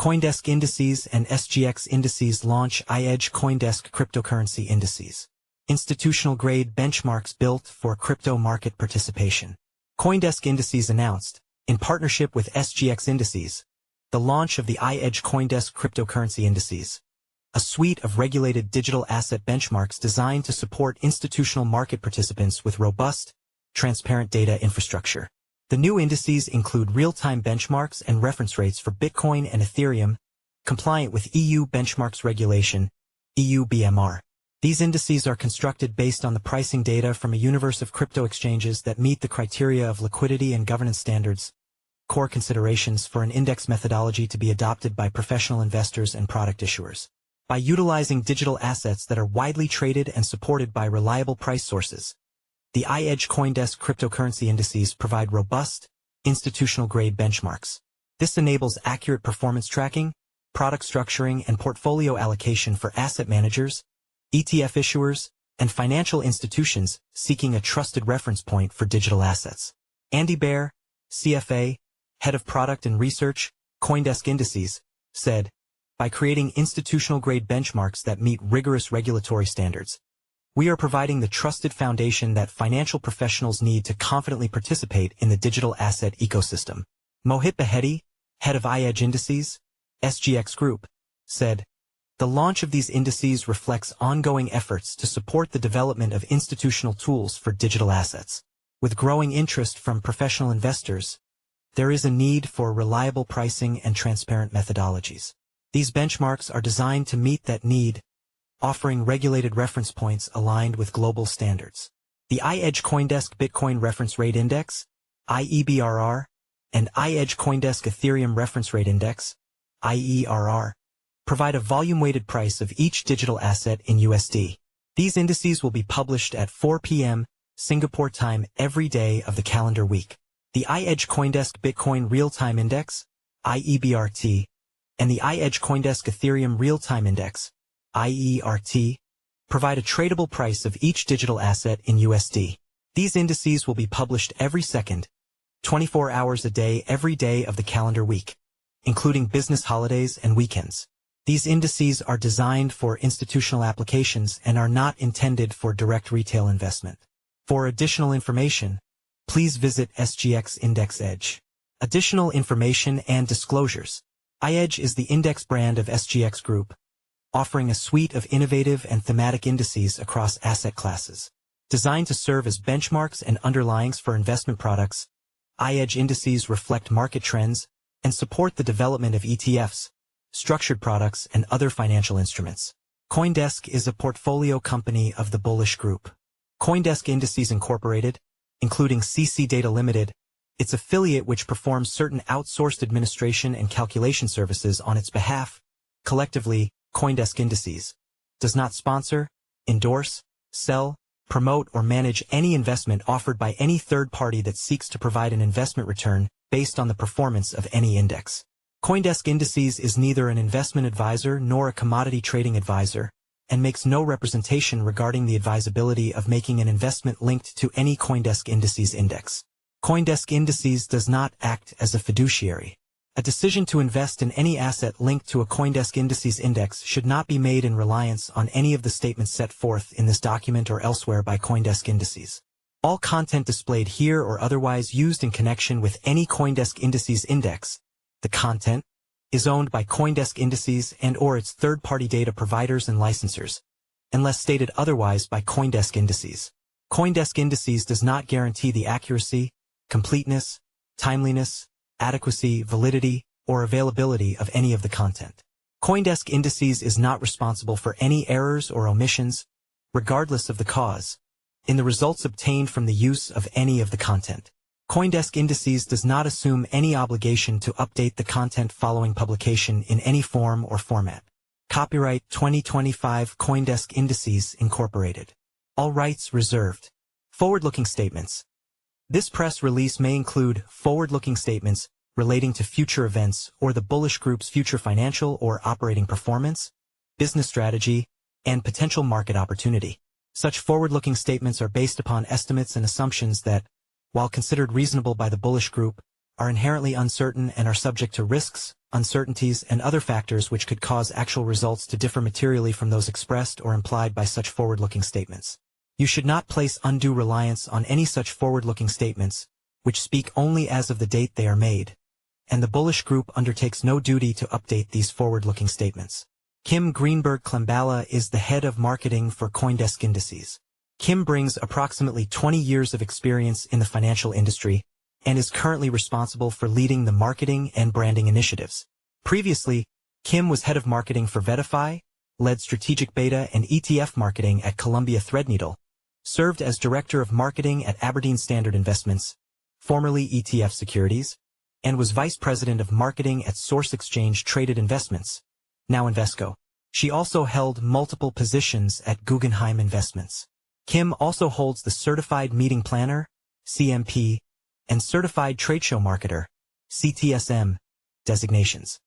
CoinDesk Indices and SGX Indices launch iEdge CoinDesk Cryptocurrency Indices. Institutional-grade benchmarks built for crypto market participation. CoinDesk Indices announced, in partnership with SGX Indices, the launch of the iEdge CoinDesk Cryptocurrency Indices, a suite of regulated digital asset benchmarks designed to support institutional market participants with robust, transparent data infrastructure. The new indices include real-time benchmarks and reference rates for Bitcoin and Ethereum, compliant with EU Benchmarks Regulation, EU BMR. These indices are constructed based on the pricing data from a universe of crypto exchanges that meet the criteria of liquidity and governance standards, core considerations for an index methodology to be adopted by professional investors and product issuers. By utilizing digital assets that are widely traded and supported by reliable price sources, the iEdge CoinDesk Cryptocurrency Indices provide robust, institutional-grade benchmarks. This enables accurate performance tracking, product structuring, and portfolio allocation for asset managers, ETF issuers, and financial institutions seeking a trusted reference point for digital assets. Andy Baer, CFA, Head of Product and Research, CoinDesk Indices, said, "By creating institutional-grade benchmarks that meet rigorous regulatory standards, we are providing the trusted foundation that financial professionals need to confidently participate in the digital asset ecosystem." Mohit Baheti, Head of iEdge Indices, SGX Group, said, "The launch of these indices reflects ongoing efforts to support the development of institutional tools for digital assets. With growing interest from professional investors, there is a need for reliable pricing and transparent methodologies. These benchmarks are designed to meet that need, offering regulated reference points aligned with global standards. The iEdge CoinDesk Bitcoin Reference Rate Index, IEBRR, and iEdge CoinDesk Ethereum Reference Rate Index, IERR, provide a volume-weighted price of each digital asset in USD. These indices will be published at 4 p.m. Singapore time every day of the calendar week. The iEdge CoinDesk Bitcoin Real-Time Index, IEBRT, and the iEdge CoinDesk Ethereum Real-Time Index, IERT, provide a tradable price of each digital asset in USD. These indices will be published every second, 24 hours a day every day of the calendar week, including business holidays and weekends. These indices are designed for institutional applications and are not intended for direct retail investment. For additional information, please visit SGX Index Edge. Additional information and disclosures. iEdge is the index brand of SGX Group, offering a suite of innovative and thematic indices across asset classes. Designed to serve as benchmarks and underlyings for investment products, iEdge indices reflect market trends and support the development of ETFs, structured products, and other financial instruments. CoinDesk is a portfolio company of the Bullish Group. CoinDesk Indices Incorporated, including CC Data Limited, its affiliate which performs certain outsourced administration and calculation services on its behalf, collectively, CoinDesk Indices, does not sponsor, endorse, sell, promote, or manage any investment offered by any third party that seeks to provide an investment return based on the performance of any index. CoinDesk Indices is neither an investment advisor nor a commodity trading advisor, and makes no representation regarding the advisability of making an investment linked to any CoinDesk Indices index. CoinDesk Indices does not act as a fiduciary. A decision to invest in any asset linked to a CoinDesk Indices index should not be made in reliance on any of the statements set forth in this document or elsewhere by CoinDesk Indices. All content displayed here or otherwise used in connection with any CoinDesk Indices index, the content, is owned by CoinDesk Indices and/or its third-party data providers and licensors, unless stated otherwise by CoinDesk Indices. CoinDesk Indices does not guarantee the accuracy, completeness, timeliness, adequacy, validity, or availability of any of the content. CoinDesk Indices is not responsible for any errors or omissions, regardless of the cause, in the results obtained from the use of any of the content. CoinDesk Indices does not assume any obligation to update the content following publication in any form or format. Copyright 2025 CoinDesk Indices Incorporated. All rights reserved. Forward-looking statements. This press release may include forward-looking statements relating to future events or the Bullish Group's future financial or operating performance, business strategy, and potential market opportunity. Such forward-looking statements are based upon estimates and assumptions that, while considered reasonable by the Bullish Group, are inherently uncertain and are subject to risks, uncertainties, and other factors which could cause actual results to differ materially from those expressed or implied by such forward-looking statements. You should not place undue reliance on any such forward-looking statements, which speak only as of the date they are made, and the bullish group undertakes no duty to update these forward-looking statements. Kim Greenberg-Klembala is the head of marketing for CoinDesk Indices. Kim brings approximately 20 years of experience in the financial industry and is currently responsible for leading the marketing and branding initiatives. Previously, Kim was head of marketing for Vetify, led strategic beta and ETF marketing at Columbia Threadneedle, served as director of marketing at Aberdeen Standard Investments, formerly ETF Securities, and was vice president of marketing at Source Exchange Traded Investments, now Invesco. She also held multiple positions at Guggenheim Investments. Kim also holds the Certified Meeting Planner, CMP, and Certified Tradeshow Marketer, CTSM, designations.